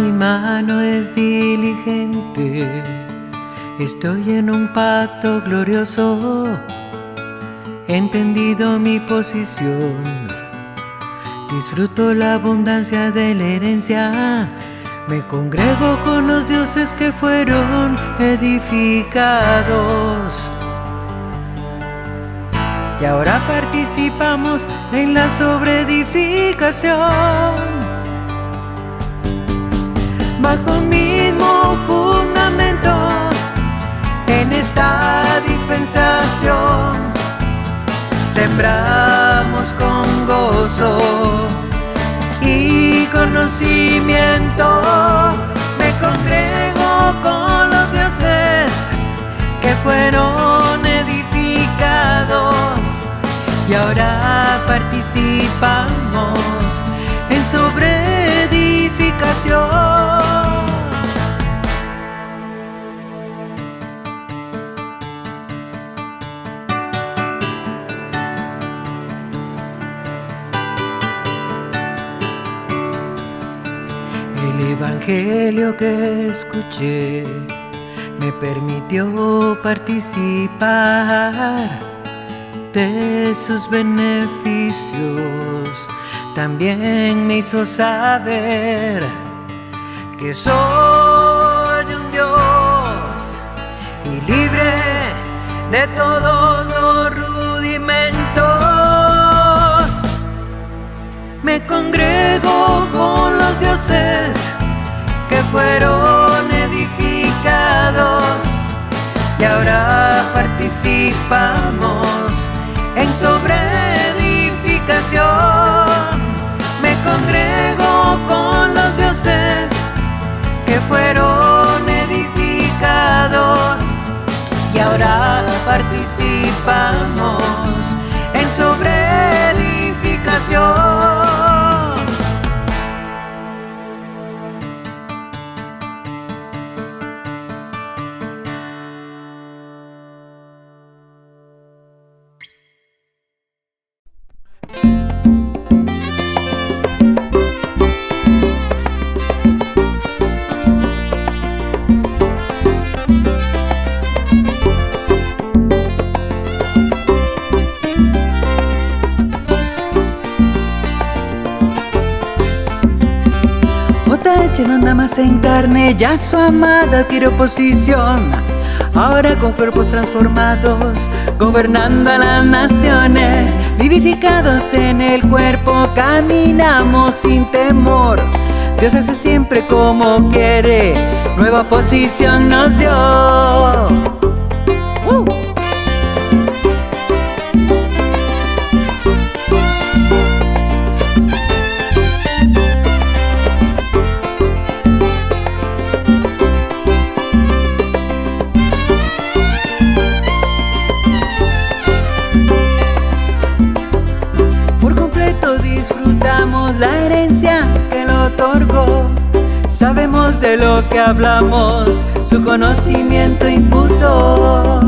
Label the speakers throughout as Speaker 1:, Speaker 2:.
Speaker 1: Mi mano es diligente, estoy en un pacto glorioso. He entendido mi posición, disfruto la abundancia de la herencia. Me congrego con los dioses que fueron edificados. Y ahora participamos en la sobreedificación. Bajo un mismo fundamento, en esta dispensación, sembramos con gozo y conocimiento. Me congrego con los dioses que fueron edificados. Y ahora participamos en sobreedificación. El evangelio que escuché me permitió participar de sus beneficios. También me hizo saber que soy un Dios y libre de todos los rudimentos. Me congrego con los dioses que fueron edificados. Y ahora participamos en sobreedificación. Me congrego con los dioses que fueron edificados. Y ahora participamos en sobreedificación. No anda más en carne, ya su amada adquirió posición. Ahora con cuerpos transformados, gobernando a las naciones, vivificados en el cuerpo, caminamos sin temor. Dios hace siempre como quiere, nueva posición nos dio. La herencia que lo otorgó, sabemos de lo que hablamos, su conocimiento imputó.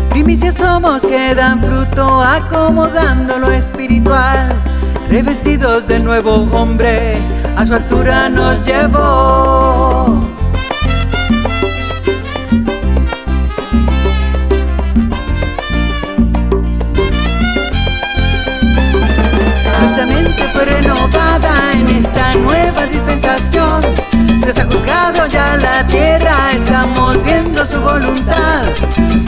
Speaker 1: Primicias somos que dan fruto, acomodando lo espiritual, revestidos del nuevo hombre, a su altura nos llevó. Nuestra mente fue renovada en esta nueva dispensación. Dios ha juzgado ya la tierra, estamos viendo su voluntad.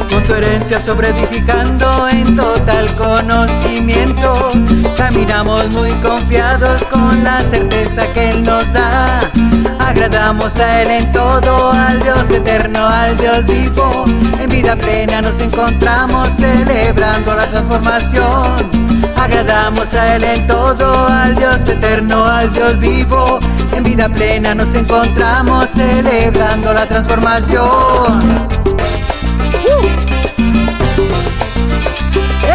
Speaker 1: Con tu herencia sobreedificando en total conocimiento, caminamos muy confiados con la certeza que Él nos da. Agradamos a Él en todo, al Dios eterno, al Dios vivo. En vida plena nos encontramos celebrando la transformación. Agradamos a Él en todo, al Dios eterno, al Dios vivo. En vida plena nos encontramos celebrando la transformación.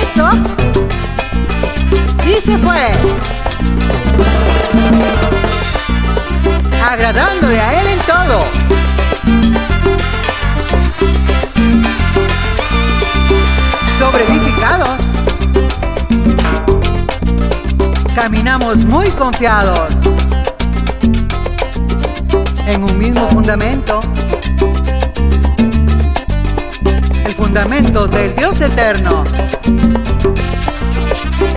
Speaker 1: Eso. Y se fue. Agradándole a Él en todo. Sobreedificados. Caminamos muy confiados. en un mismo fundamento, el fundamento del Dios eterno,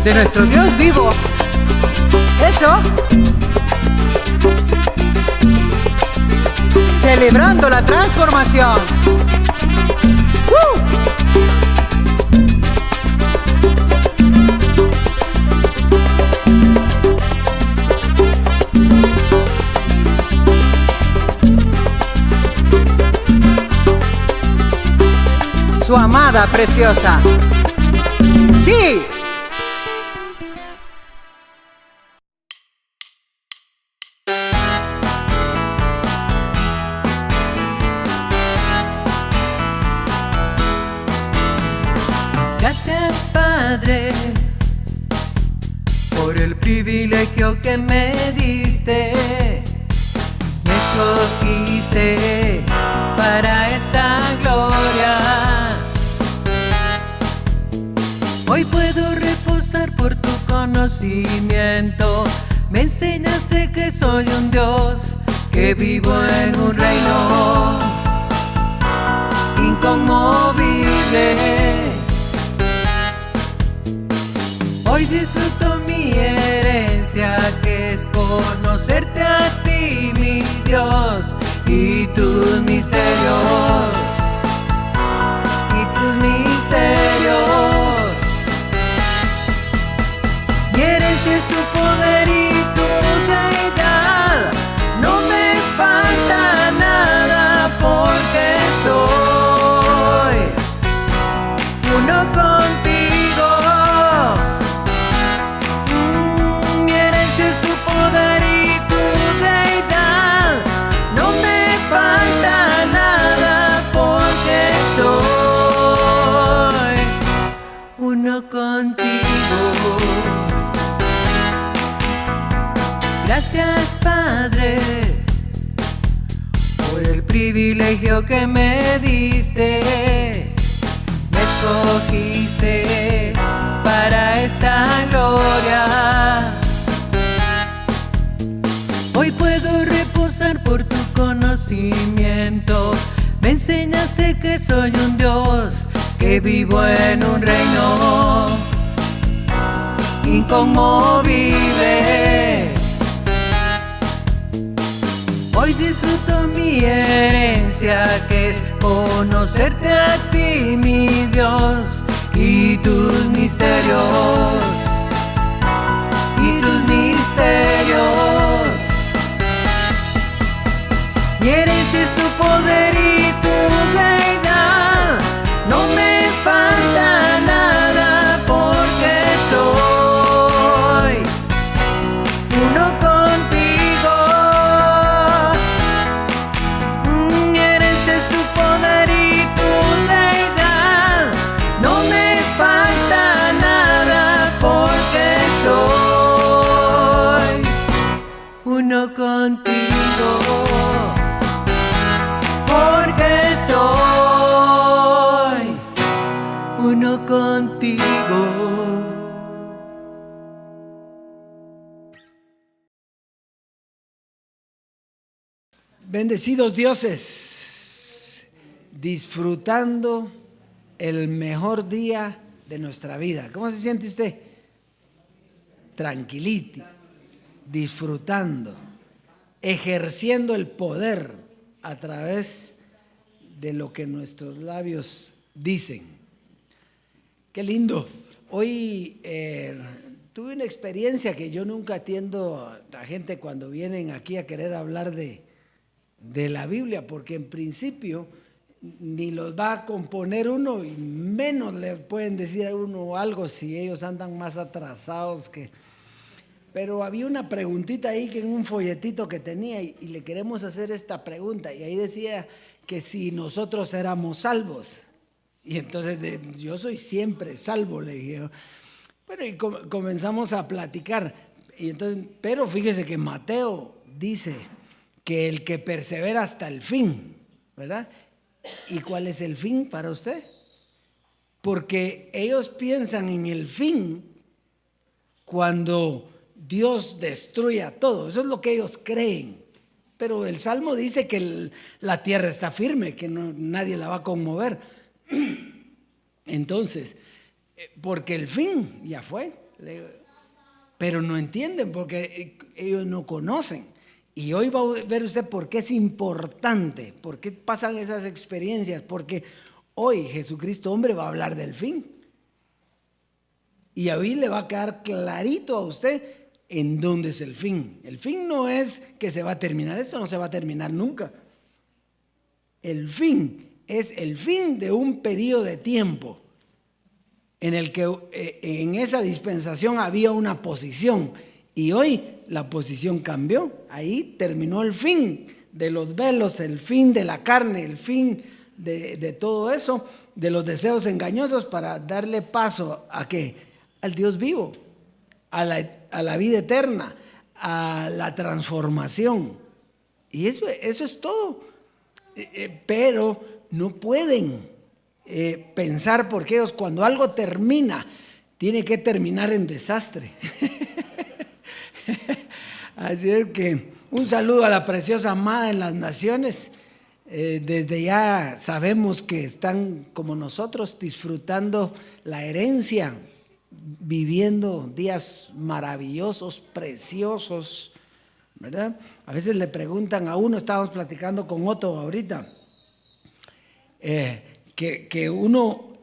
Speaker 1: de nuestro Dios vivo. Eso, celebrando la transformación. Su amada preciosa. ¡Sí! Gracias, Padre, por el privilegio que me diste. Me escogiste para esta gloria. Hoy puedo reposar por tu conocimiento. Me enseñaste que soy un Dios, que vivo en un reino inconmovible. Hoy disfruto mi herencia, que es conocerte a ti, mi Dios, y tus misterios, y tus misterios. Mi herencia es tu poder y tu deidad. No me falta nada porque soy uno contigo. Mi herencia es tu poder y tu deidad. No me falta nada porque soy uno contigo. Gracias, Padre, por el privilegio que me diste. Me escogiste para esta gloria. Hoy puedo reposar por tu conocimiento. Me enseñaste que soy un Dios, que vivo en un reino inconmovible. Hoy disfruto mi herencia, que es conocerte a ti, mi Dios, y tus misterios, y tus misterios. Mi herencia es tu poder y tu deidad. No me falta nada porque soy uno contigo. Mi herencia es tu poder y tu deidad. No me falta nada porque soy uno contigo. Porque soy uno contigo.
Speaker 2: Bendecidos dioses, disfrutando el mejor día de nuestra vida. ¿Cómo se siente usted? Tranquilito, disfrutando, ejerciendo el poder a través de lo que nuestros labios dicen. Qué lindo. Hoy tuve una experiencia que yo nunca atiendo a gente cuando vienen aquí a querer hablar de la Biblia, porque en principio ni los va a componer uno y menos le pueden decir a uno algo si ellos andan más atrasados que... Pero había una preguntita ahí que en un folletito que tenía y le queremos hacer esta pregunta y ahí decía que si nosotros éramos salvos. Y entonces yo soy siempre salvo, le dije. Bueno, y comenzamos a platicar. Y entonces, pero fíjese que Mateo dice que el que persevera hasta el fin, ¿verdad? ¿Y cuál es el fin para usted? Porque ellos piensan en el fin cuando Dios destruya todo. Eso es lo que ellos creen. Pero el Salmo dice que la tierra está firme, que nadie la va a conmover. Entonces, porque el fin ya fue. Pero no entienden porque ellos no conocen. Y hoy va a ver usted por qué es importante, por qué pasan esas experiencias, porque hoy Jesucristo hombre va a hablar del fin. Y ahí le va a quedar clarito a usted en dónde es el fin. El fin no es que se va a terminar, esto no se va a terminar nunca. El fin es el fin de un periodo de tiempo en el que en esa dispensación había una posición y hoy la posición cambió. Ahí terminó el fin de los velos, el fin de la carne, el fin de todo eso, de los deseos engañosos, para darle paso ¿a qué? Al Dios vivo, a la vida eterna, a la transformación. Y eso es todo. Pero no pueden pensar, porque ellos cuando algo termina, tiene que terminar en desastre. Así es que un saludo a la preciosa amada en las naciones. Desde ya sabemos que están como nosotros disfrutando la herencia, viviendo días maravillosos, preciosos, ¿verdad? A veces le preguntan a uno, estábamos platicando con Otto ahorita, que uno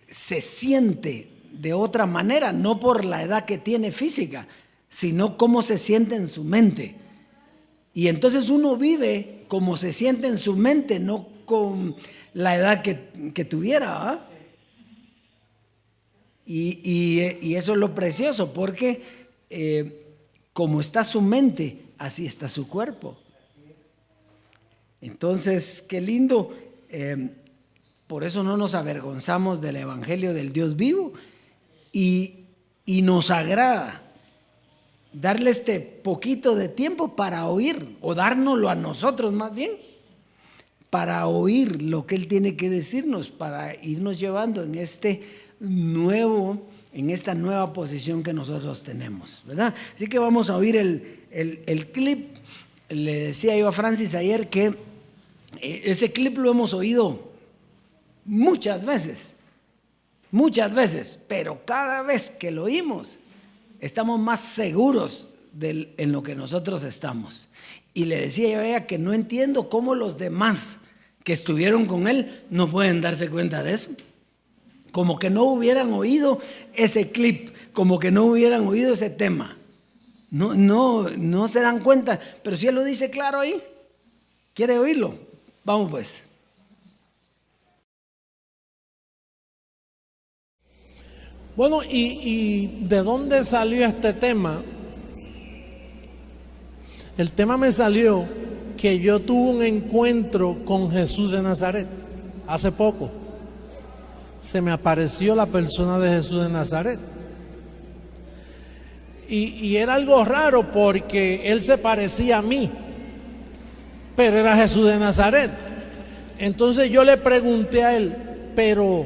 Speaker 2: se siente de otra manera, no por la edad que tiene física, sino cómo se siente en su mente. Y entonces uno vive como se siente en su mente, no con la edad que tuviera, ¿eh? Y eso es lo precioso, porque como está su mente, así está su cuerpo. Entonces, qué lindo. Por eso no nos avergonzamos del evangelio del Dios vivo, y nos agrada darle este poquito de tiempo para oír, o dárnoslo a nosotros más bien, para oír lo que Él tiene que decirnos, para irnos llevando en esta nueva posición que nosotros tenemos, ¿verdad? Así que vamos a oír el clip. Le decía yo a Francis ayer que ese clip lo hemos oído muchas veces, pero cada vez que lo oímos estamos más seguros en lo que nosotros estamos. Y le decía yo a ella que no entiendo cómo los demás que estuvieron con él no pueden darse cuenta de eso. Como que no hubieran oído ese clip, como que no hubieran oído ese tema. No se dan cuenta, pero si él lo dice claro ahí, ¿quiere oírlo? Vamos pues.
Speaker 3: Bueno, ¿y de dónde salió este tema? El tema me salió que yo tuve un encuentro con Jesús de Nazaret hace poco. Se me apareció la persona de Jesús de Nazaret. Y era algo raro porque él se parecía a mí, pero era Jesús de Nazaret. Entonces yo le pregunté a él, pero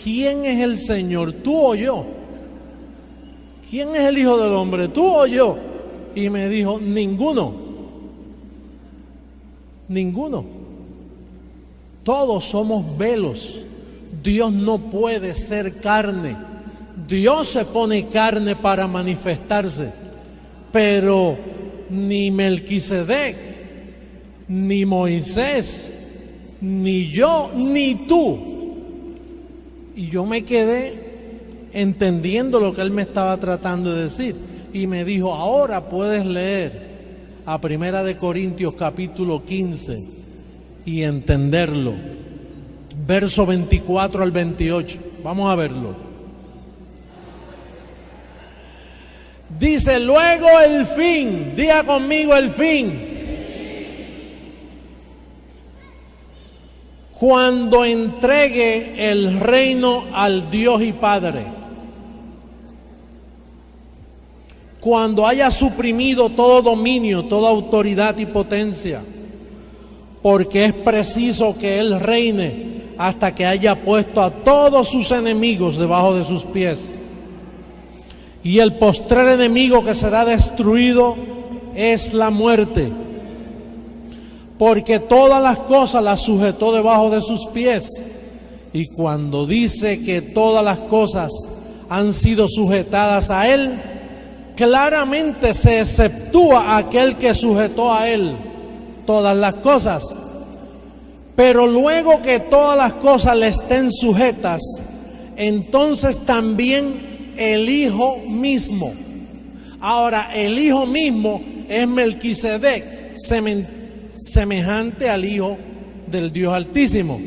Speaker 3: ¿quién es el Señor, tú o yo? ¿Quién es el Hijo del Hombre, tú o yo? Y me dijo, ninguno. Todos somos velos. Dios no puede ser carne. Dios se pone carne para manifestarse, pero ni Melquisedec, ni Moisés, ni yo, ni tú. Y yo me quedé entendiendo lo que él me estaba tratando de decir. Y me dijo, ahora puedes leer a 1 Corintios capítulo 15 y entenderlo. Verso 24 al 28. Vamos a verlo. Dice, luego el fin. Diga conmigo el fin. Cuando entregue el reino al Dios y Padre. Cuando haya suprimido todo dominio, toda autoridad y potencia. Porque es preciso que Él reine hasta que haya puesto a todos sus enemigos debajo de sus pies. Y el postrer enemigo que será destruido es la muerte. porque todas las cosas las sujetó debajo de sus pies. Y cuando dice que todas las cosas han sido sujetadas a Él, claramente se exceptúa aquel que sujetó a Él todas las cosas. Pero luego que todas las cosas le estén sujetas, entonces también el Hijo mismo. Ahora, el Hijo mismo es Melquisedec, semejante al Hijo del Dios Altísimo.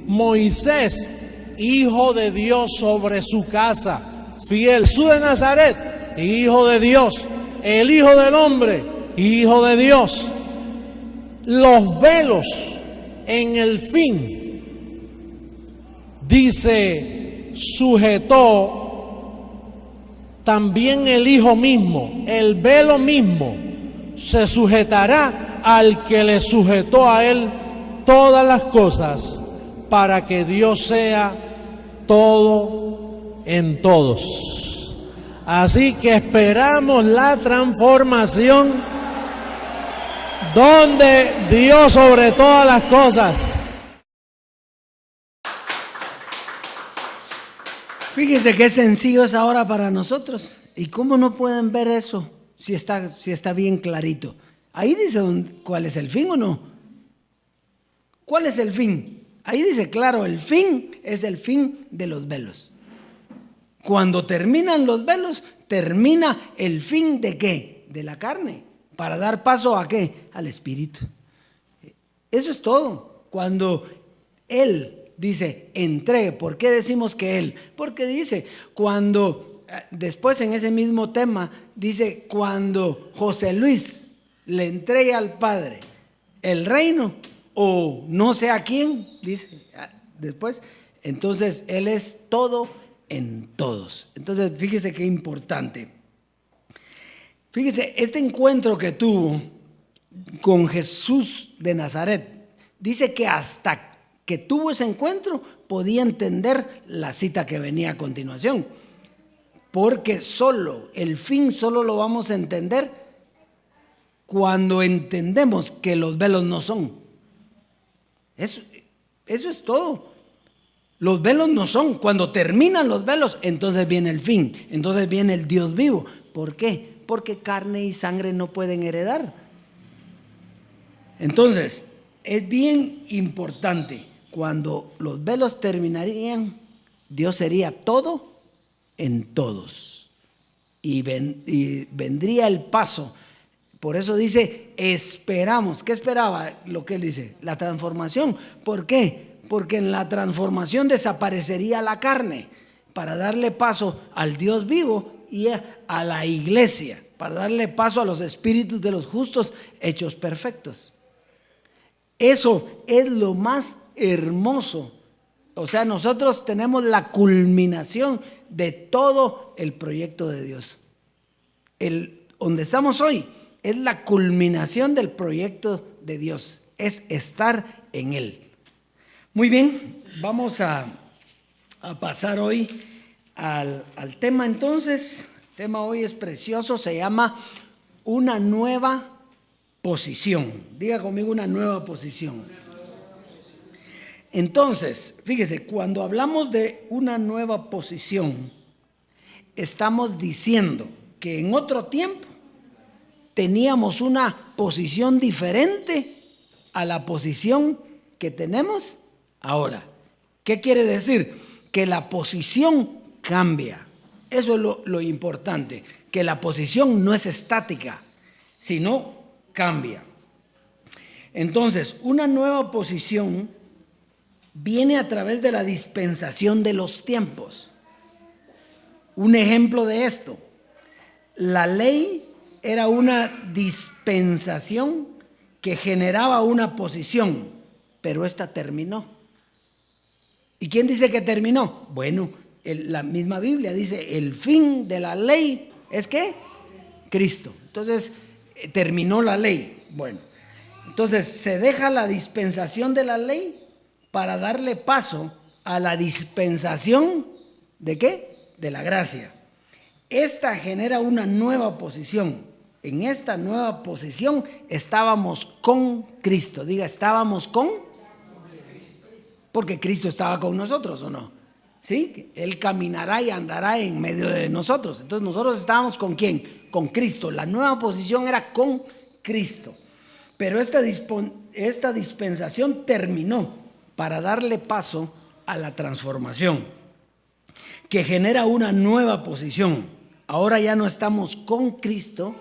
Speaker 3: Moisés, Hijo de Dios sobre su casa, fiel. Jesús de Nazaret, Hijo de Dios. El Hijo del Hombre, Hijo de Dios. Los velos en el fin, dice, sujetó también el Hijo mismo. El velo mismo se sujetará al que le sujetó a Él todas las cosas, para que Dios sea todo en todos. Así que esperamos la transformación donde Dios sobre todas las cosas.
Speaker 2: Fíjese qué sencillo es ahora para nosotros. ¿Y cómo no pueden ver eso si está bien clarito? Ahí dice cuál es el fin o no. ¿Cuál es el fin? Ahí dice claro, el fin es el fin de los velos. Cuando terminan los velos, termina el fin ¿de qué? De la carne, para dar paso ¿a qué? Al Espíritu. Eso es todo. Cuando Él dice entregue, ¿por qué decimos que Él? Porque dice, cuando, después en ese mismo tema, dice, cuando José Luis le entregue al Padre el reino, o no sé a quién, dice después, entonces Él es todo en todos. Entonces fíjese qué importante. Fíjese, este encuentro que tuvo con Jesús de Nazaret, dice que hasta que tuvo ese encuentro podía entender la cita que venía a continuación, porque el fin solo lo vamos a entender cuando entendemos que los velos no son. Eso es todo. Los velos no son. Cuando terminan los velos, entonces viene el fin. Entonces viene el Dios vivo. ¿Por qué? Porque carne y sangre no pueden heredar. Entonces, es bien importante. Cuando los velos terminarían, Dios sería todo en todos. Y vendría el paso. Por eso dice, esperamos. ¿Qué esperaba? Lo que él dice, la transformación. ¿Por qué? Porque en la transformación desaparecería la carne para darle paso al Dios vivo y a la iglesia, para darle paso a los espíritus de los justos hechos perfectos. Eso es lo más hermoso. O sea, nosotros tenemos la culminación de todo el proyecto de Dios. Donde estamos hoy es la culminación del proyecto de Dios, es estar en Él. Muy bien, vamos a pasar hoy al tema entonces. El tema hoy es precioso, se llama una nueva posición. Diga conmigo, una nueva posición. Entonces, fíjese, cuando hablamos de una nueva posición, estamos diciendo que en otro tiempo teníamos una posición diferente a la posición que tenemos ahora. ¿Qué quiere decir? Que la posición cambia. Eso es lo importante, que la posición no es estática, sino cambia. Entonces, una nueva posición viene a través de la dispensación de los tiempos. Un ejemplo de esto, la ley era una dispensación que generaba una posición, pero esta terminó. ¿Y quién dice que terminó? Bueno, la misma Biblia dice, el fin de la ley es ¿qué? Cristo. Entonces, terminó la ley. Bueno, entonces se deja la dispensación de la ley para darle paso a la dispensación ¿de qué? De la gracia. Esta genera una nueva posición. en esta nueva posición estábamos con Cristo. Diga, estábamos con, porque Cristo estaba con nosotros, ¿o no? ¿Sí? Él caminará y andará en medio de nosotros. Entonces nosotros estábamos ¿con quién? Con Cristo. La nueva posición era con Cristo. Pero esta dispensación terminó para darle paso a la transformación que genera una nueva posición. Ahora ya no estamos con Cristo,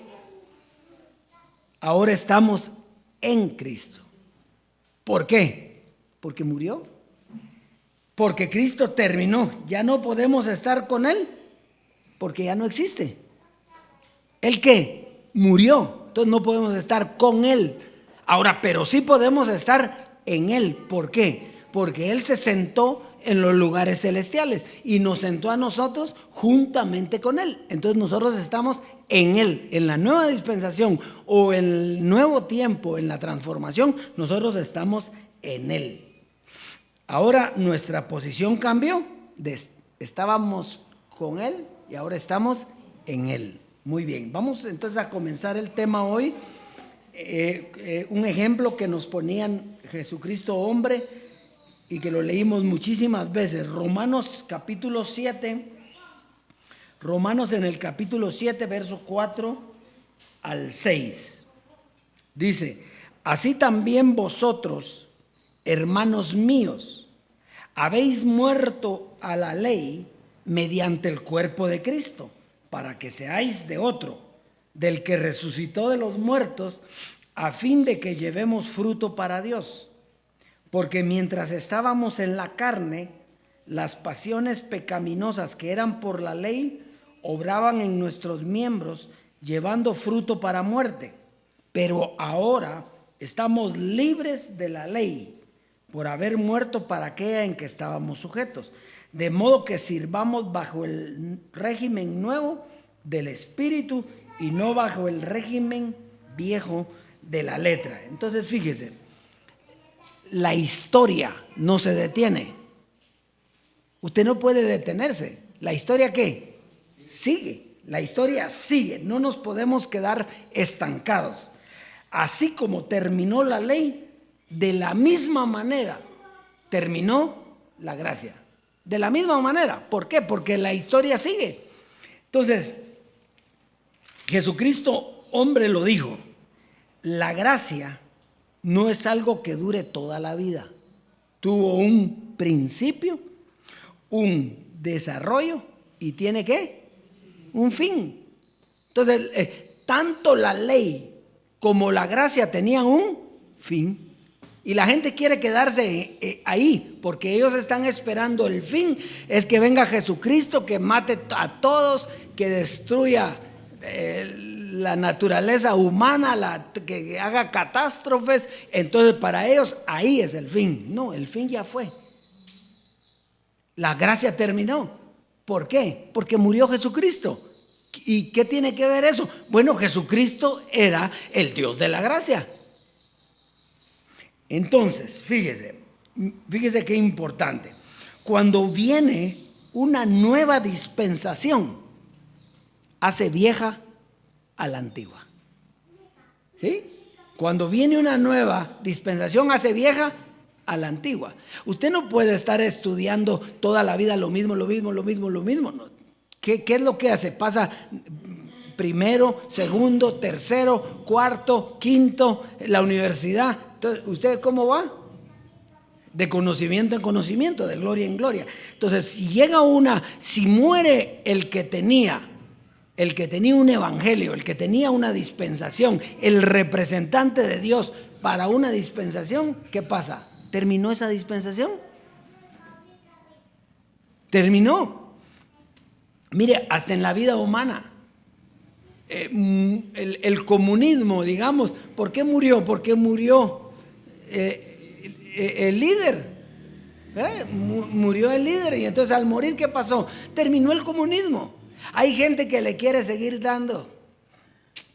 Speaker 2: ahora estamos en Cristo. ¿Por qué? Porque murió. Porque Cristo terminó. Ya no podemos estar con Él porque ya no existe. ¿El qué? Murió. Entonces no podemos estar con Él. Ahora, pero sí podemos estar en Él. ¿Por qué? Porque Él se sentó en los lugares celestiales y nos sentó a nosotros juntamente con Él. Entonces nosotros estamos en Él, en la nueva dispensación o el nuevo tiempo, en la transformación, nosotros estamos en Él. Ahora nuestra posición cambió, estábamos con Él y ahora estamos en Él. Muy bien, vamos entonces a comenzar el tema hoy. Un ejemplo que nos ponían Jesucristo hombre y que lo leímos muchísimas veces, Romanos capítulo 7, Romanos en el capítulo 7, verso 4 al 6. Dice, así también vosotros, hermanos míos, habéis muerto a la ley mediante el cuerpo de Cristo, para que seáis de otro, del que resucitó de los muertos, a fin de que llevemos fruto para Dios. Porque mientras estábamos en la carne, las pasiones pecaminosas que eran por la ley obraban en nuestros miembros, llevando fruto para muerte. Pero ahora estamos libres de la ley, por haber muerto para aquella en que estábamos sujetos. De modo que sirvamos bajo el régimen nuevo del Espíritu y no bajo el régimen viejo de la letra. Entonces fíjese, la historia no se detiene. Usted no puede detenerse. ¿La historia qué? Sigue. La historia sigue. No nos podemos quedar estancados. Así como terminó la ley, de la misma manera terminó la gracia. De la misma manera. ¿Por qué? Porque la historia sigue. Entonces, Jesucristo, hombre, lo dijo. La gracia no es algo que dure toda la vida. Tuvo un principio, un desarrollo y tiene ¿qué? Un fin. Entonces, tanto la ley como la gracia tenían un fin. Y la gente quiere quedarse ahí porque ellos están esperando el fin. Es que venga Jesucristo, que mate a todos, que destruya la naturaleza humana, que haga catástrofes. Entonces para ellos ahí es el fin. No, el fin ya fue. La gracia terminó. ¿Por qué? Porque murió Jesucristo. ¿Y qué tiene que ver eso? Bueno, Jesucristo era el Dios de la gracia. Entonces, fíjese qué importante. Cuando viene una nueva dispensación, hace vieja a la antigua. ¿Sí? Cuando viene una nueva dispensación, hace vieja a la antigua. Usted no puede estar estudiando toda la vida lo mismo. ¿No? ¿Qué es lo que hace? Pasa primero, segundo, tercero, cuarto, quinto, la universidad. Entonces, ¿usted cómo va? De conocimiento en conocimiento, de gloria en gloria. Entonces, si muere el que tenía un evangelio, el que tenía una dispensación, el representante de Dios para una dispensación, ¿qué pasa? ¿Terminó esa dispensación? Terminó. Mire, hasta en la vida humana. El comunismo, digamos, ¿por qué murió? Porque murió el líder. Murió el líder y entonces al morir, ¿qué pasó? Terminó el comunismo. Hay gente que le quiere seguir dando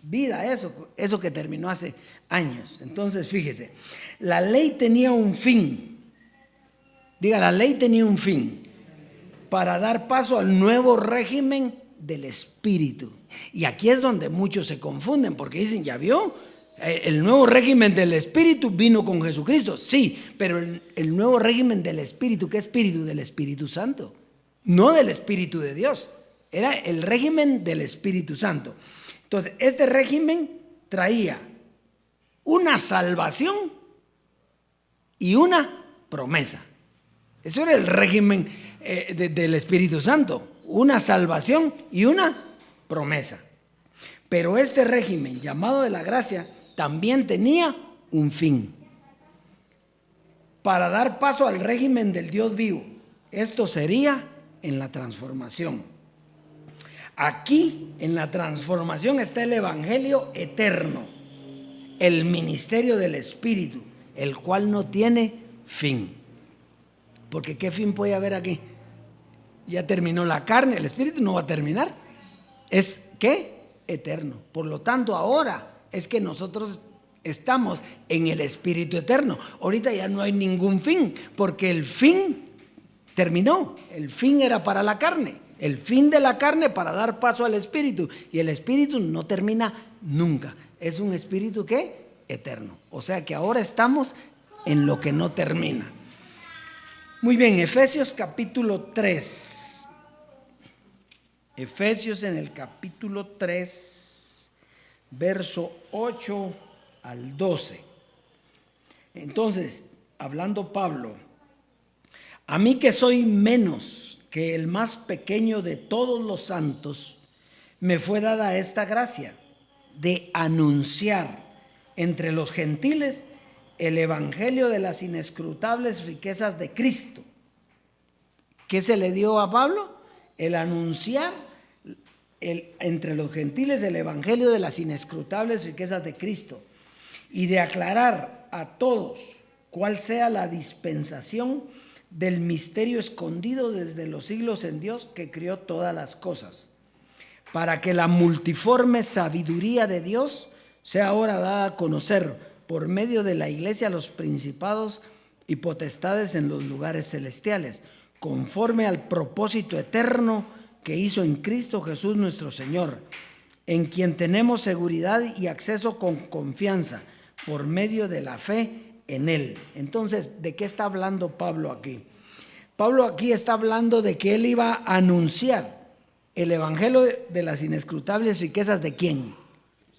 Speaker 2: vida a eso que terminó hace años. Entonces, fíjese, la ley tenía un fin. Diga, la ley tenía un fin para dar paso al nuevo régimen del Espíritu. Y aquí es donde muchos se confunden, porque dicen, ¿ya vio? El nuevo régimen del Espíritu vino con Jesucristo. Sí, pero el nuevo régimen del Espíritu, ¿qué Espíritu? Del Espíritu Santo, no del Espíritu de Dios. Era el régimen del Espíritu Santo. Entonces, este régimen traía una salvación y una promesa. Eso era el régimen del Espíritu Santo, una salvación y una promesa. Pero este régimen llamado de la gracia también tenía un fin, para dar paso al régimen del Dios vivo. Esto sería en la transformación. Aquí en la transformación está el evangelio eterno, el ministerio del Espíritu, el cual no tiene fin. Porque ¿qué fin puede haber aquí? Ya terminó la carne, el Espíritu no va a terminar. ¿Es qué? Eterno. Por lo tanto, ahora es que nosotros estamos en el Espíritu eterno. Ahorita ya no hay ningún fin, porque el fin terminó. El fin era para la carne. El fin de la carne para dar paso al Espíritu. Y el Espíritu no termina nunca. Es un Espíritu ¿qué? Eterno. O sea que ahora estamos en lo que no termina. Muy bien, Efesios capítulo 3. Efesios en el capítulo 3, verso 8 al 12. Entonces, hablando Pablo, a mí que soy menos que el más pequeño de todos los santos, me fue dada esta gracia de anunciar entre los gentiles el evangelio de las inescrutables riquezas de Cristo. ¿Qué se le dio a Pablo? El anunciar entre los gentiles el evangelio de las inescrutables riquezas de Cristo y de aclarar a todos cuál sea la dispensación del misterio escondido desde los siglos en Dios que crió todas las cosas, para que la multiforme sabiduría de Dios sea ahora dada a conocer por medio de la iglesia a los principados y potestades en los lugares celestiales, conforme al propósito eterno que hizo en Cristo Jesús nuestro Señor, en quien tenemos seguridad y acceso con confianza por medio de la fe en Él. Entonces, ¿de qué está hablando Pablo aquí? Pablo aquí está hablando de que él iba a anunciar el evangelio de las inescrutables riquezas ¿de quién?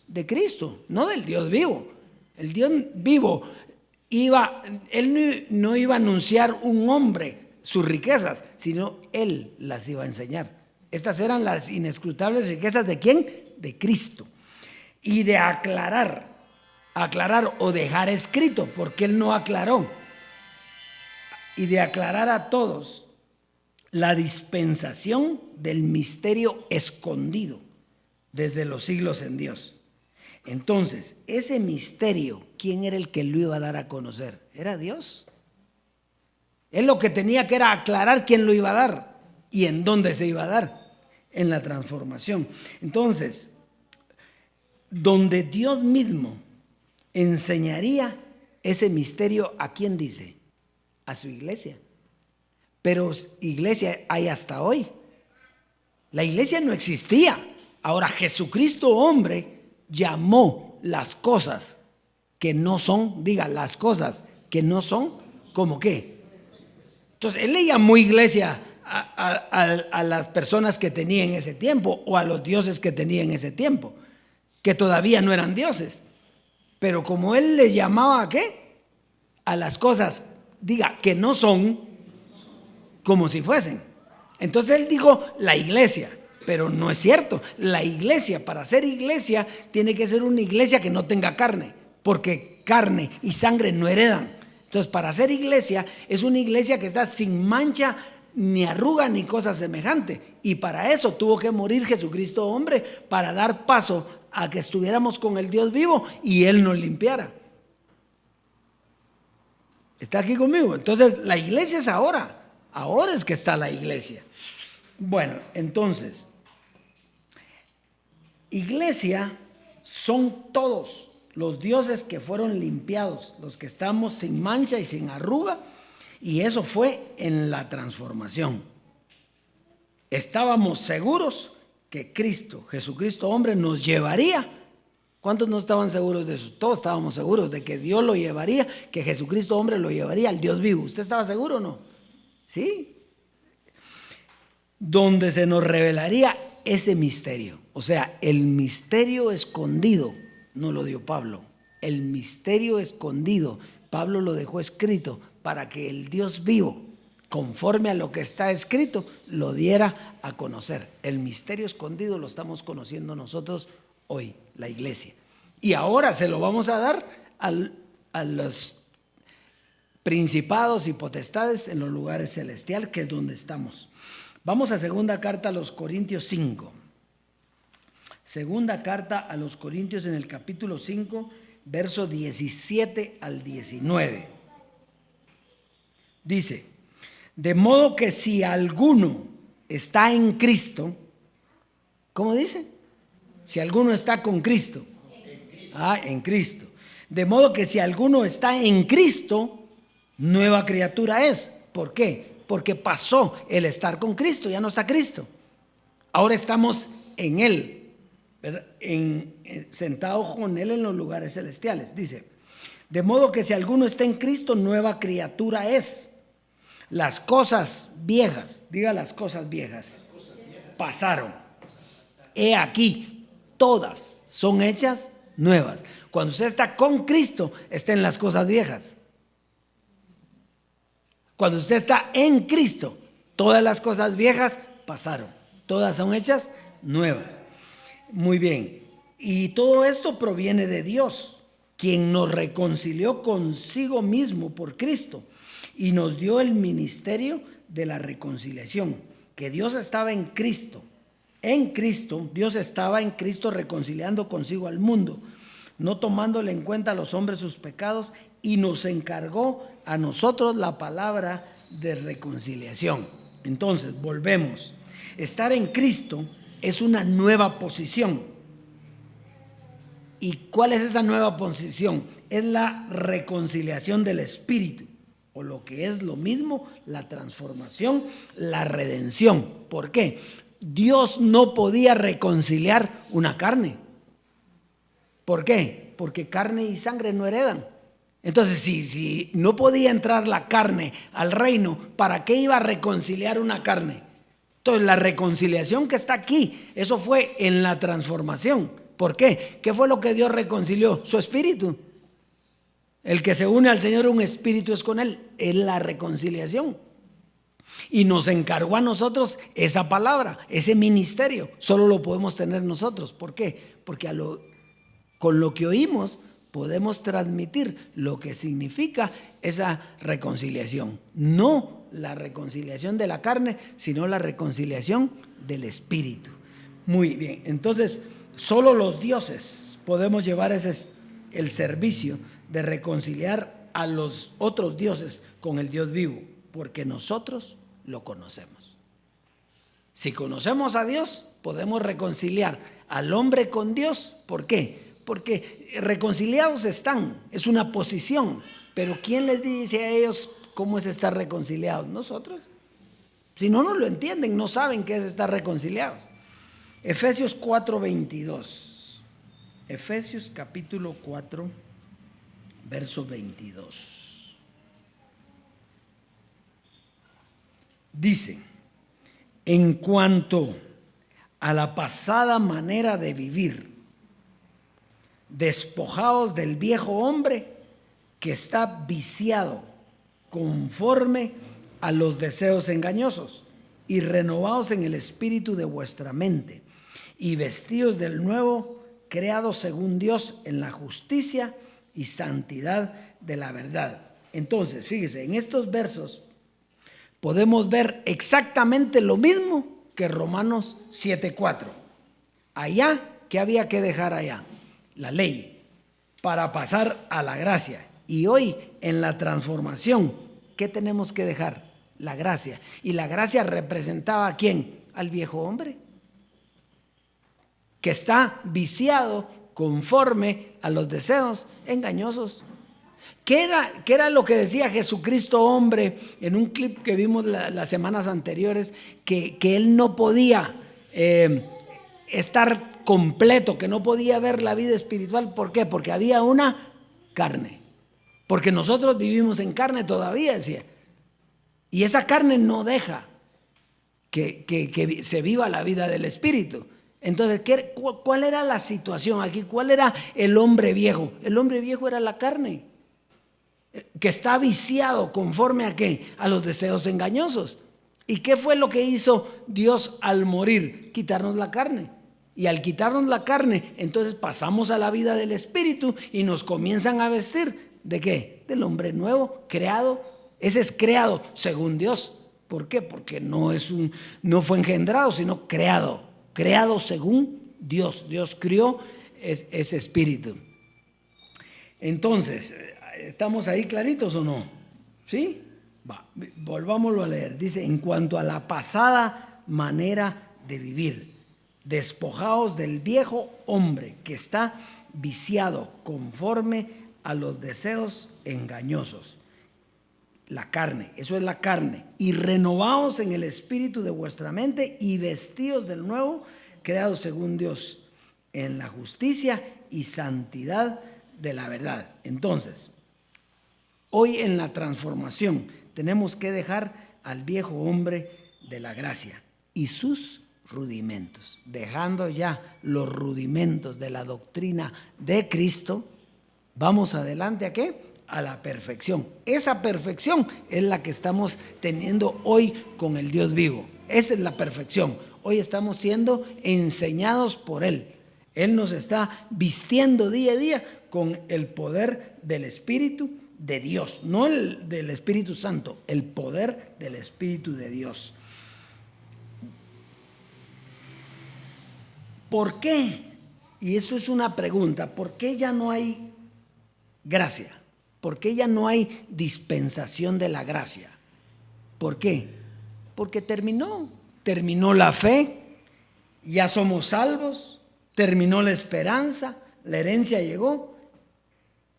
Speaker 2: De Cristo, no del Dios vivo. El Dios vivo él no iba a anunciar un hombre sus riquezas, sino él las iba a enseñar. Estas eran las inescrutables riquezas ¿de quién? De Cristo. Y de aclarar o dejar escrito, porque él no aclaró. Y de aclarar a todos la dispensación del misterio escondido desde los siglos en Dios. Entonces, ese misterio, ¿quién era el que lo iba a dar a conocer? Era Dios. Él lo que tenía que era aclarar quién lo iba a dar y en dónde se iba a dar, en la transformación. Entonces, donde Dios mismo enseñaría ese misterio, ¿a quién dice? A su iglesia. Pero iglesia hay hasta hoy. La iglesia no existía. Ahora Jesucristo hombre llamó las cosas que no son, diga, las cosas que no son, ¿cómo qué? Entonces él le llamó iglesia a las personas que tenía en ese tiempo, o a los dioses que tenía en ese tiempo, que todavía no eran dioses. Pero como él les llamaba ¿a qué? A las cosas, diga, que no son, como si fuesen. Entonces él dijo la iglesia, pero no es cierto. La iglesia, para ser iglesia, tiene que ser una iglesia que no tenga carne, porque carne y sangre no heredan. Entonces, para ser iglesia, es una iglesia que está sin mancha, ni arruga, ni cosa semejante. Y para eso tuvo que morir Jesucristo hombre, para dar paso a que estuviéramos con el Dios vivo y Él nos limpiara. ¿Está aquí conmigo? Entonces, la iglesia es ahora. Ahora es que está la iglesia. Bueno, entonces, iglesia son todos los dioses que fueron limpiados, los que estamos sin mancha y sin arruga, y eso fue en la transformación. Estábamos seguros que Cristo, Jesucristo hombre, nos llevaría. ¿Cuántos no estaban seguros de eso? Todos estábamos seguros de que Dios lo llevaría, que Jesucristo hombre lo llevaría al Dios vivo. ¿Usted estaba seguro o no? Sí. Donde se nos revelaría ese misterio. O sea, el misterio escondido, no lo dio Pablo. El misterio escondido, Pablo lo dejó escrito para que el Dios vivo, conforme a lo que está escrito, lo diera a conocer. El misterio escondido lo estamos conociendo nosotros hoy, la iglesia. Y ahora se lo vamos a dar a los principados y potestades en los lugares celestiales, que es donde estamos. Vamos a segunda carta a los Corintios 5. Segunda carta a los Corintios en el capítulo 5, verso 17 al 19. Dice: de modo que si alguno está en Cristo, ¿cómo dice? Si alguno está con Cristo. En Cristo. De modo que si alguno está en Cristo, nueva criatura es. ¿Por qué? Porque pasó el estar con Cristo, ya no está Cristo. Ahora estamos en Él, ¿verdad? Sentados con Él en los lugares celestiales. Dice: de modo que si alguno está en Cristo, nueva criatura es. Las cosas viejas, diga las cosas viejas, pasaron. He aquí, todas son hechas nuevas. Cuando usted está con Cristo, está en las cosas viejas. Cuando usted está en Cristo, todas las cosas viejas pasaron. Todas son hechas nuevas. Muy bien. Y todo esto proviene de Dios, quien nos reconcilió consigo mismo por Cristo y nos dio el ministerio de la reconciliación. Que Dios estaba en Cristo. En Cristo, Dios estaba en Cristo reconciliando consigo al mundo, no tomándole en cuenta a los hombres sus pecados, y nos encargó a nosotros la palabra de reconciliación. Entonces, volvemos. Estar en Cristo es una nueva posición. ¿Y cuál es esa nueva posición? Es la reconciliación del Espíritu, o lo que es lo mismo, la transformación, la redención. ¿Por qué? Dios no podía reconciliar una carne. ¿Por qué? Porque carne y sangre no heredan. Entonces, si no podía entrar la carne al reino, ¿para qué iba a reconciliar una carne? Entonces, la reconciliación que está aquí, eso fue en la transformación. ¿Por qué? ¿Qué fue lo que Dios reconcilió? Su espíritu. El que se une al Señor, un espíritu es con Él. Es la reconciliación. Y nos encargó a nosotros esa palabra, ese ministerio. Solo lo podemos tener nosotros. ¿Por qué? Porque con lo que oímos podemos transmitir lo que significa esa reconciliación. No la reconciliación de la carne, sino la reconciliación del espíritu. Muy bien, entonces solo los dioses podemos llevar el servicio de reconciliar a los otros dioses con el Dios vivo, porque nosotros lo conocemos. Si conocemos a Dios, podemos reconciliar al hombre con Dios. ¿Por qué? Porque reconciliados están, es una posición, pero ¿quién les dice a ellos cómo es estar reconciliados? Nosotros. Si no, no lo entienden, no saben qué es estar reconciliados. Efesios 4:22. Efesios capítulo 4, verso 22. Dice: en cuanto a la pasada manera de vivir, despojaos del viejo hombre que está viciado conforme a los deseos engañosos, y renovaos en el espíritu de vuestra mente, y vestíos del nuevo, creado según Dios en la justicia y santidad de la verdad. Entonces, fíjese, en estos versos podemos ver exactamente lo mismo que Romanos 7:4. Allá, ¿qué había que dejar allá? La ley, para pasar a la gracia. Y hoy, en la transformación, ¿qué tenemos que dejar? La gracia. Y la gracia representaba ¿a quién? Al viejo hombre, que está viciado conforme a los deseos engañosos. ¿Qué era lo que decía Jesucristo hombre en un clip que vimos las semanas anteriores? Que él no podía estar completo, que no podía ver la vida espiritual. ¿Por qué? Porque había una carne. Porque nosotros vivimos en carne todavía, decía. Y esa carne no deja que se viva la vida del Espíritu. Entonces, ¿cuál era la situación aquí? ¿Cuál era el hombre viejo? El hombre viejo era la carne, que está viciado conforme a ¿qué? A los deseos engañosos. ¿Y qué fue lo que hizo Dios al morir? Quitarnos la carne. Y al quitarnos la carne, entonces pasamos a la vida del Espíritu y nos comienzan a vestir ¿de qué? Del hombre nuevo, creado. Ese es creado según Dios. ¿Por qué? Porque no fue engendrado, sino creado según Dios. Dios crió ese espíritu. Entonces, ¿estamos ahí claritos o no? ¿Sí? Volvámoslo a leer. Dice, en cuanto a la pasada manera de vivir, despojaos del viejo hombre que está viciado conforme a los deseos engañosos. La carne, eso es la carne. Y renovaos en el espíritu de vuestra mente y vestíos del nuevo, creado según Dios, en la justicia y santidad de la verdad. Entonces, hoy en la transformación tenemos que dejar al viejo hombre de la gracia y sus rudimentos, dejando ya los rudimentos de la doctrina de Cristo. Vamos adelante, ¿a qué? A la perfección. Esa perfección es la que estamos teniendo hoy con el Dios vivo. Esa es la perfección. Hoy estamos siendo enseñados por Él. Él nos está vistiendo día a día con el poder del Espíritu de Dios, no el del Espíritu Santo, el poder del Espíritu de Dios. ¿Por qué? Y eso es una pregunta. ¿Por qué ya no hay gracia? ¿Por qué ya no hay dispensación de la gracia? ¿Por qué? Porque terminó la fe, ya somos salvos, terminó la esperanza, la herencia llegó.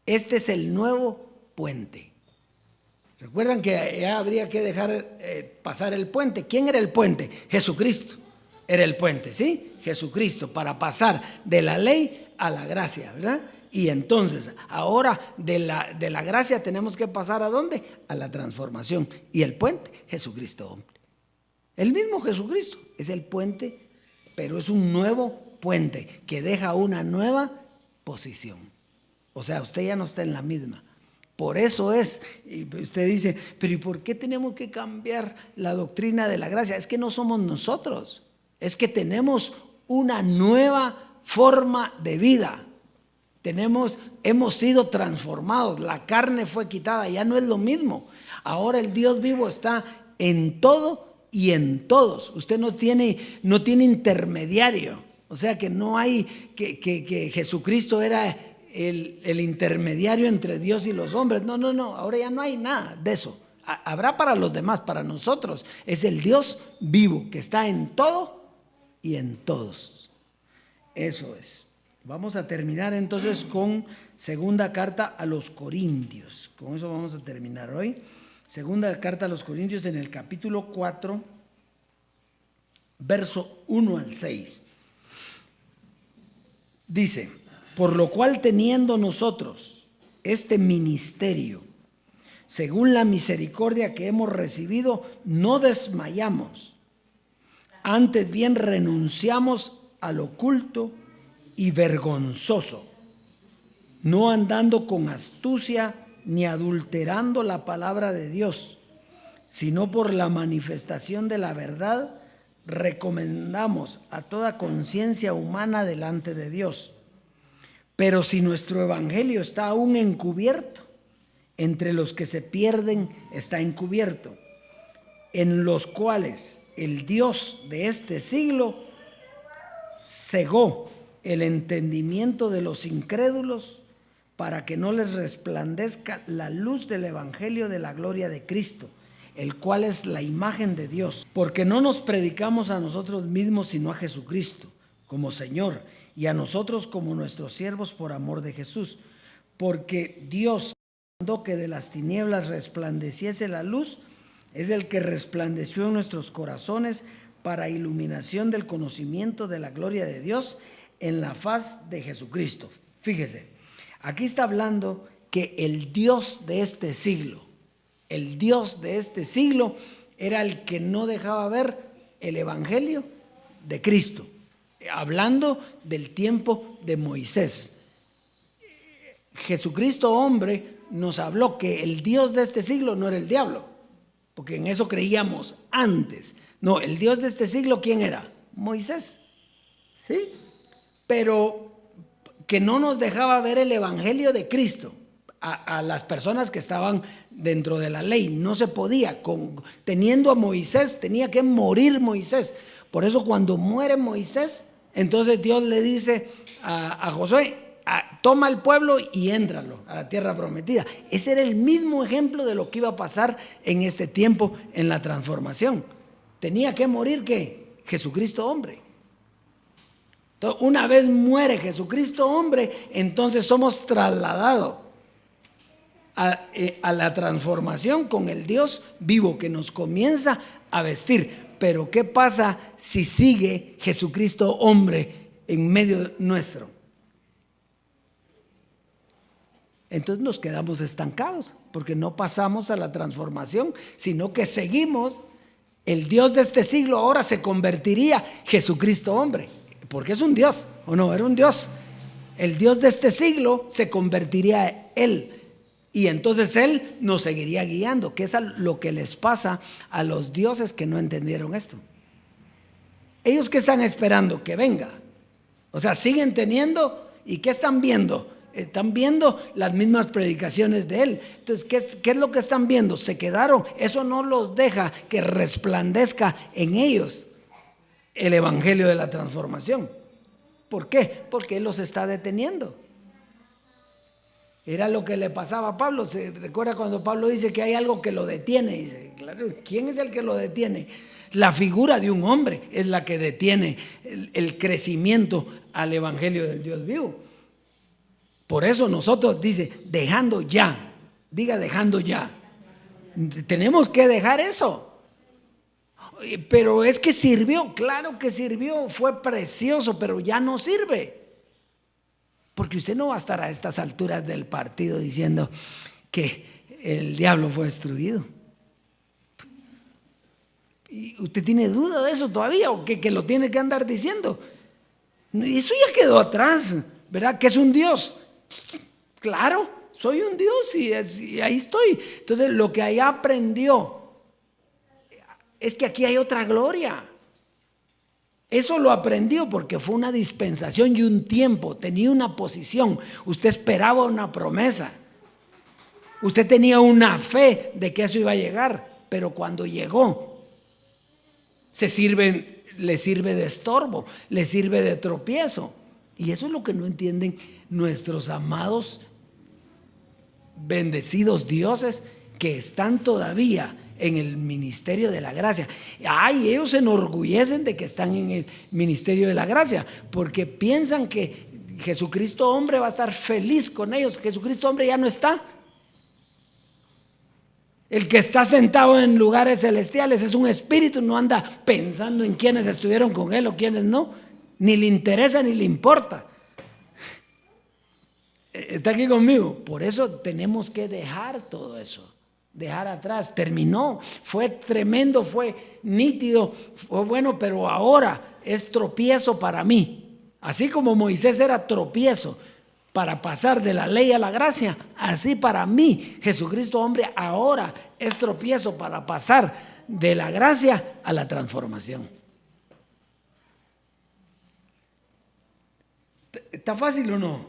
Speaker 2: Este es el nuevo puente. ¿Recuerdan que ya habría que dejar pasar el puente? ¿Quién era el puente? Jesucristo era el puente, ¿sí? Jesucristo, para pasar de la ley a la gracia, ¿verdad? Y entonces, ahora de la gracia tenemos que pasar ¿a dónde? A la transformación. Y el puente, Jesucristo, hombre. El mismo Jesucristo es el puente, pero es un nuevo puente que deja una nueva posición. O sea, usted ya no está en la misma. Por eso es, y usted dice, pero ¿y por qué tenemos que cambiar la doctrina de la gracia? Es que no somos nosotros, es que tenemos una nueva forma de vida. Hemos sido transformados, la carne fue quitada, ya no es lo mismo. Ahora el Dios vivo está en todo y en todos. Usted no tiene intermediario, o sea que no hay que Jesucristo era el intermediario entre Dios y los hombres. No, ahora ya no hay nada de eso. Habrá para los demás, para nosotros es el Dios vivo que está en todo y en todos. Eso es. Vamos a terminar entonces con segunda carta a los Corintios. Con eso vamos a terminar hoy. Segunda carta a los Corintios en el capítulo 4, verso 1 al 6. Dice, por lo cual teniendo nosotros este ministerio, según la misericordia que hemos recibido, no desmayamos. Antes bien renunciamos al oculto y vergonzoso, no andando con astucia ni adulterando la palabra de Dios, sino por la manifestación de la verdad, recomendamos a toda conciencia humana delante de Dios. Pero si nuestro evangelio está aún encubierto, entre los que se pierden está encubierto, en los cuales el Dios de este siglo cegó el entendimiento de los incrédulos para que no les resplandezca la luz del evangelio de la gloria de Cristo, el cual es la imagen de Dios. Porque no nos predicamos a nosotros mismos, sino a Jesucristo como Señor, y a nosotros como nuestros siervos por amor de Jesús. Porque Dios mandó que de las tinieblas resplandeciese la luz, es el que resplandeció en nuestros corazones para iluminación del conocimiento de la gloria de Dios en la faz de Jesucristo. Fíjese, aquí está hablando que el Dios de este siglo, era el que no dejaba ver el evangelio de Cristo, hablando del tiempo de Moisés. Jesucristo hombre nos habló que el Dios de este siglo no era el diablo, porque en eso creíamos antes. No, el Dios de este siglo, ¿quién era? Moisés, ¿sí? Pero que no nos dejaba ver el evangelio de Cristo a las personas que estaban dentro de la ley. No se podía, teniendo a Moisés, tenía que morir Moisés. Por eso cuando muere Moisés, entonces Dios le dice a Josué: toma el pueblo y éntralo a la tierra prometida. Ese era el mismo ejemplo de lo que iba a pasar en este tiempo en la transformación. Tenía que morir ¿qué? Jesucristo hombre. Entonces, una vez muere Jesucristo hombre, entonces somos trasladados a la transformación con el Dios vivo que nos comienza a vestir. Pero ¿qué pasa si sigue Jesucristo hombre en medio nuestro? Entonces nos quedamos estancados porque no pasamos a la transformación, sino que seguimos. El Dios de este siglo ahora se convertiría Jesucristo hombre, porque es un Dios, ¿o no? Era un Dios. El Dios de este siglo se convertiría Él, y entonces Él nos seguiría guiando, que es lo que les pasa a los dioses que no entendieron esto. Ellos ¿qué están esperando? Que venga. O sea, siguen teniendo, ¿y qué están viendo? Están viendo las mismas predicaciones de Él. Entonces, ¿qué es lo que están viendo? Se quedaron. Eso no los deja que resplandezca en ellos el evangelio de la transformación. ¿Por qué? Porque Él los está deteniendo. Era lo que le pasaba a Pablo. ¿Se recuerda cuando Pablo dice que hay algo que lo detiene? Dice, claro, ¿quién es el que lo detiene? La figura de un hombre es la que detiene el crecimiento al evangelio del Dios vivo. Por eso nosotros, dice, dejando ya, diga dejando ya. Tenemos que dejar eso. Pero es que sirvió, claro que sirvió, fue precioso, pero ya no sirve. Porque usted no va a estar a estas alturas del partido diciendo que el diablo fue destruido. ¿Y usted tiene duda de eso todavía o que lo tiene que andar diciendo? Eso ya quedó atrás, ¿verdad? Que es un Dios. Claro, soy un Dios y ahí estoy. Entonces lo que ahí aprendió es que aquí hay otra gloria. Eso lo aprendió porque fue una dispensación y un tiempo. Tenía una posición. Usted esperaba una promesa. Usted tenía una fe de que eso iba a llegar. Pero cuando llegó, le sirve de estorbo, le sirve de tropiezo. Y eso es lo que no entienden nuestros amados bendecidos dioses que están todavía en el ministerio de la gracia. Ay, ellos se enorgullecen de que están en el ministerio de la gracia porque piensan que Jesucristo hombre va a estar feliz con ellos. Jesucristo hombre ya no está. El que está sentado en lugares celestiales es un espíritu, no anda pensando en quiénes estuvieron con él o quiénes no, ni le interesa ni le importa. ¿Está aquí conmigo? Por eso tenemos que dejar todo eso, dejar atrás. Terminó, fue tremendo, fue nítido, fue bueno, pero ahora es tropiezo para mí. Así como Moisés era tropiezo para pasar de la ley a la gracia, así para mí Jesucristo hombre ahora es tropiezo para pasar de la gracia a la transformación. ¿Está fácil o no?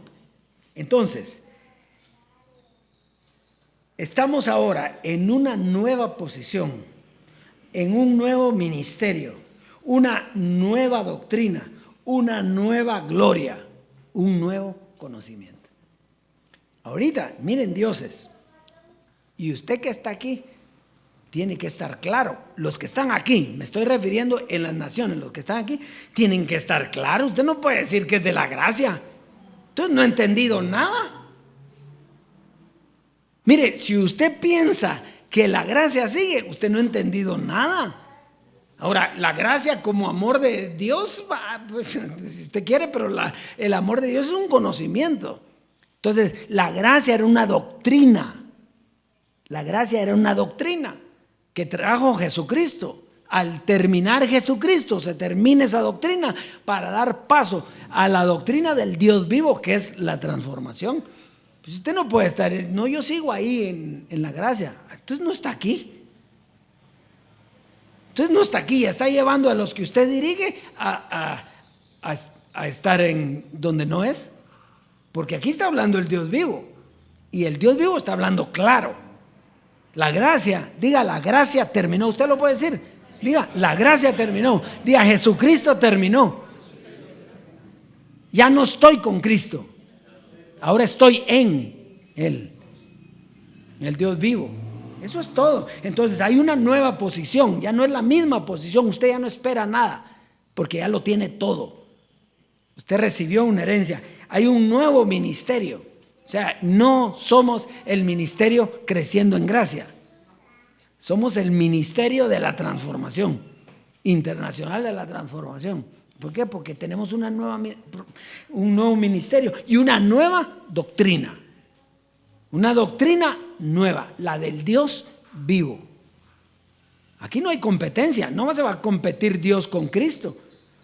Speaker 2: Entonces, estamos ahora en una nueva posición, en un nuevo ministerio, una nueva doctrina, una nueva gloria, un nuevo conocimiento. Ahorita, miren dioses, y usted que está aquí, tiene que estar claro. Los que están aquí, me estoy refiriendo en las naciones, los que están aquí, tienen que estar claros. Usted no puede decir que es de la gracia. Usted no ha entendido nada. Mire, si usted piensa que la gracia sigue, usted no ha entendido nada. Ahora, la gracia como amor de Dios, pues si usted quiere, pero el amor de Dios es un conocimiento. Entonces, la gracia era una doctrina. La gracia era una doctrina que trajo Jesucristo. Al terminar Jesucristo, se termina esa doctrina para dar paso a la doctrina del Dios vivo, que es la transformación. Pues usted no puede estar, no, yo sigo ahí en la gracia. Entonces no está aquí. Entonces no está aquí, está llevando a los que usted dirige a estar en donde no es. Porque aquí está hablando el Dios vivo. Y el Dios vivo está hablando claro. La gracia, diga, la gracia terminó. Usted lo puede decir. Diga, la gracia terminó. Diga, Jesucristo terminó. Ya no estoy con Cristo. Ahora estoy en Él. En el Dios vivo. Eso es todo. Entonces hay una nueva posición. Ya no es la misma posición. Usted ya no espera nada. Porque ya lo tiene todo. Usted recibió una herencia. Hay un nuevo ministerio. O sea, no somos el ministerio creciendo en gracia. Somos el ministerio de la transformación, internacional de la transformación. ¿Por qué? Porque tenemos un nuevo ministerio y una nueva doctrina. Una doctrina nueva, la del Dios vivo. Aquí no hay competencia, no se va a competir Dios con Cristo.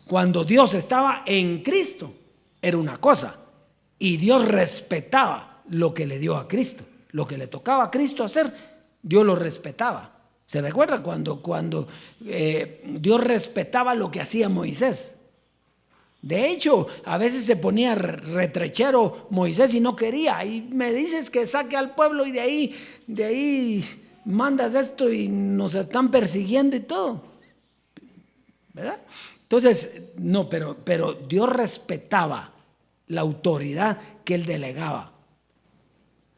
Speaker 2: Cuando Dios estaba en Cristo, era una cosa. Y Dios respetaba lo que le dio a Cristo. Lo que le tocaba a Cristo hacer, Dios lo respetaba. ¿Se recuerda cuando Dios respetaba lo que hacía Moisés? De hecho, a veces se ponía retrechero Moisés y no quería. Y me dices que saque al pueblo y de ahí mandas esto y nos están persiguiendo y todo. ¿Verdad? Entonces, no, pero Dios respetaba la autoridad que él delegaba.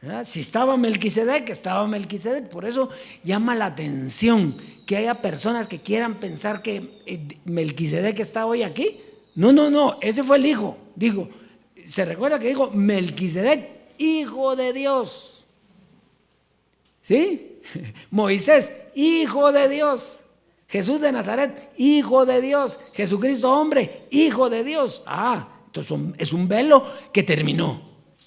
Speaker 2: ¿Verdad? Si estaba Melquisedec, estaba Melquisedec. Por eso llama la atención que haya personas que quieran pensar que Melquisedec está hoy aquí. No, ese fue el hijo. Dijo, se recuerda que dijo Melquisedec, hijo de Dios. ¿Sí? Moisés, hijo de Dios. Jesús de Nazaret, hijo de Dios. Jesucristo, hombre, hijo de Dios. Entonces es un velo que terminó.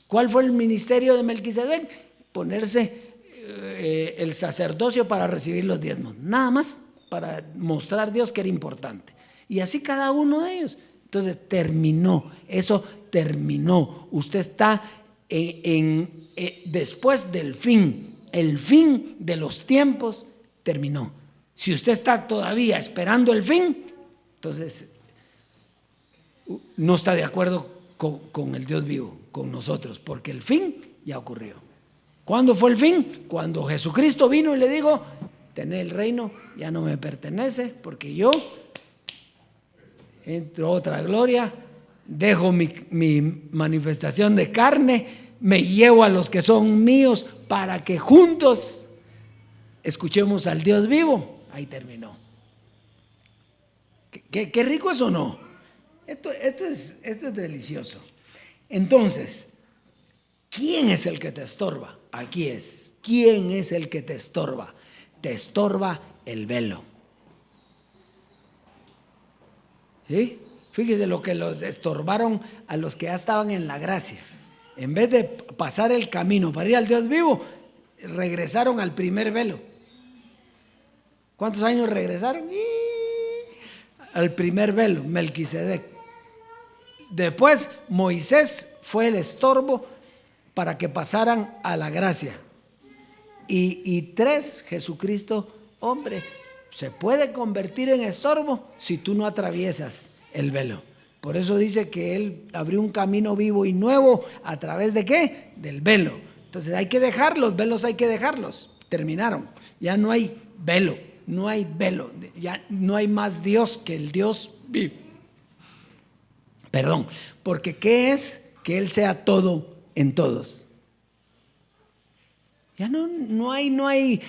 Speaker 2: ¿Cuál fue el ministerio de Melquisedec? Ponerse el sacerdocio para recibir los diezmos. Nada más para mostrar a Dios que era importante. Y así cada uno de ellos. Entonces terminó, eso terminó. Usted está después del fin. El fin de los tiempos terminó. Si usted está todavía esperando el fin, entonces no está de acuerdo con el Dios vivo, con nosotros, porque el fin ya ocurrió. ¿Cuándo fue el fin? Cuando Jesucristo vino y le dijo, tened el reino, ya no me pertenece, porque yo entro a otra gloria, dejo mi manifestación de carne, me llevo a los que son míos para que juntos escuchemos al Dios vivo. Ahí terminó. ¿Qué rico es o no? Esto es delicioso. Entonces, ¿quién es el que te estorba? Aquí es. ¿Quién es el que te estorba? Te estorba el velo. ¿Sí? Fíjese lo que los estorbaron a los que ya estaban en la gracia. En vez de pasar el camino para ir al Dios vivo, regresaron al primer velo. ¿Cuántos años regresaron? Al primer velo, Melquisedec. Después Moisés fue el estorbo para que pasaran a la gracia. Y 3, Jesucristo, hombre, se puede convertir en estorbo si tú no atraviesas el velo. Por eso dice que Él abrió un camino vivo y nuevo a través de ¿qué? Del velo. Entonces hay que dejar los velos, hay que dejarlos. Terminaron. Ya no hay velo, no hay velo. Ya no hay más Dios que el Dios vivo. Perdón, porque ¿qué es? Que Él sea todo en todos. Ya no hay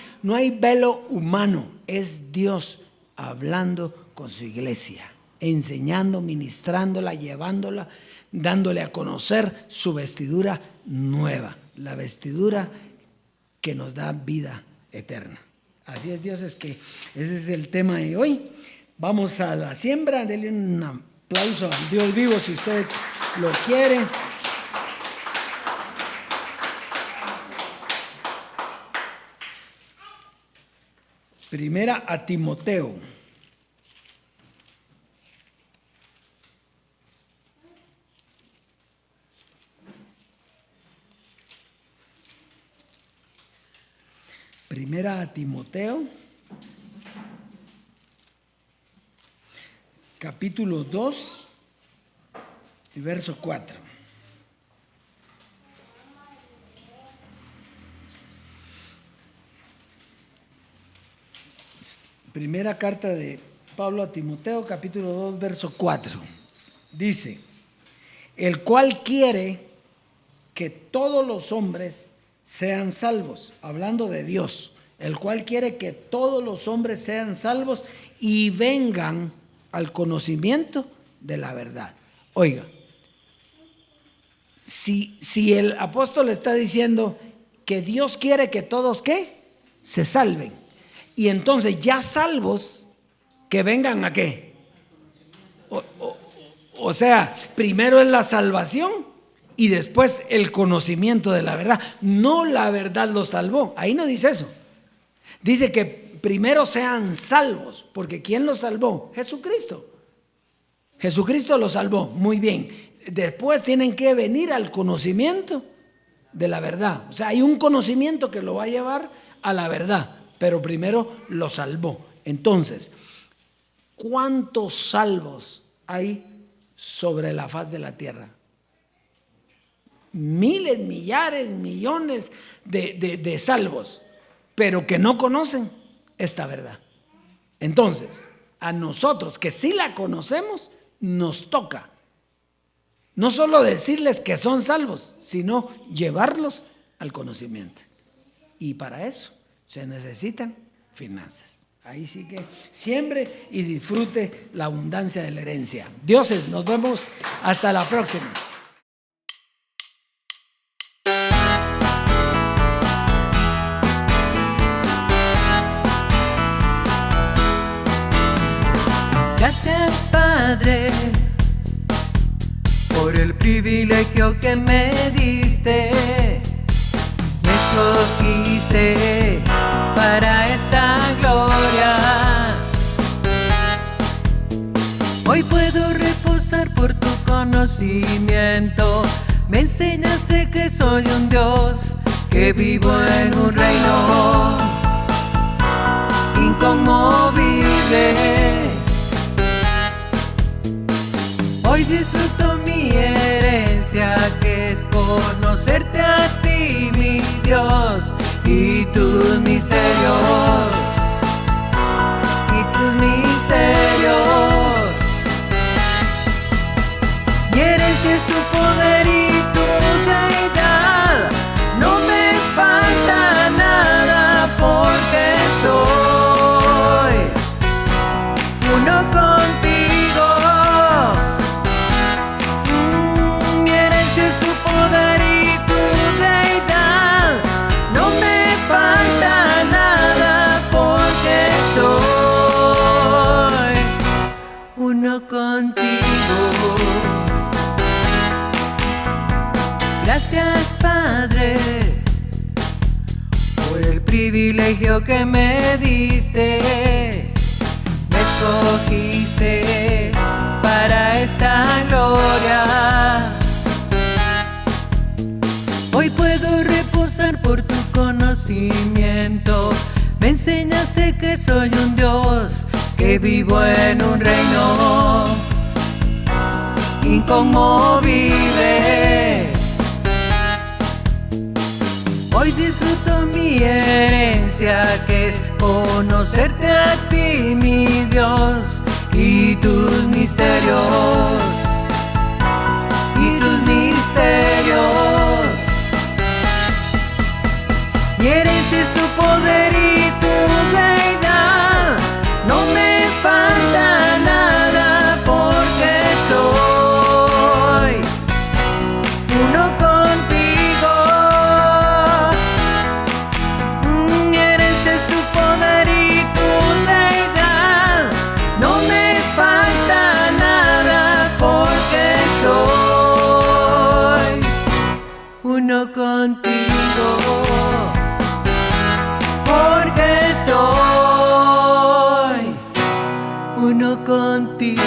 Speaker 2: velo humano, es Dios hablando con su iglesia, enseñando, ministrándola, llevándola, dándole a conocer su vestidura nueva, la vestidura que nos da vida eterna. Así es Dios, es que ese es el tema de hoy. Vamos a la siembra. Denle un aplauso al Dios vivo si usted lo quiere. Primera a Timoteo. Primera a Timoteo, capítulo 2, y verso 4. Primera carta de Pablo a Timoteo, capítulo 2, verso 4. Dice: el cual quiere que todos los hombres sean salvos, hablando de Dios, el cual quiere que todos los hombres sean salvos y vengan al conocimiento de la verdad. Oiga, si el apóstol está diciendo que Dios quiere que todos, ¿qué? Se salven. Y entonces ya salvos, que vengan a qué. O sea, primero es la salvación y después el conocimiento de la verdad. No la verdad los salvó. Ahí no dice eso. Dice que primero sean salvos, porque ¿quién los salvó? Jesucristo. Jesucristo los salvó. Muy bien. Después tienen que venir al conocimiento de la verdad. O sea, hay un conocimiento que lo va a llevar a la verdad, pero primero lo salvó. Entonces, ¿cuántos salvos hay sobre la faz de la tierra? Miles, millares, millones de salvos, pero que no conocen esta verdad. Entonces, a nosotros que sí la conocemos, nos toca no solo decirles que son salvos, sino llevarlos al conocimiento. Y para eso se necesitan finanzas. Ahí sí que siembre y disfrute la abundancia de la herencia. Dioses, nos vemos hasta la próxima.
Speaker 1: Gracias, Padre, por el privilegio que me diste. Me escogiste para esta gloria. Hoy puedo reposar por tu conocimiento. Me enseñaste que soy un Dios, que vivo en un reino inconmovible. Hoy disfruto mi herencia, que es conocerte a ti, mi Dios, y tus misterios, y tus misterios. Mi herencia es tu poder y tu deidad. No me falta nada porque soy uno contigo. Contigo. Gracias, Padre, por el privilegio que me diste. Me escogiste para esta gloria. Hoy puedo reposar por tu conocimiento. Me enseñaste que soy un Dios, que vivo en un reino inconmovible. Hoy disfruto mi herencia, que es conocerte a ti, mi Dios, y tus misterios, y tus misterios. Mi herencia es tu poder y tu deidad. No me falta nada porque soy uno contigo. Mi herencia es tu poder y tu deidad. No me contigo.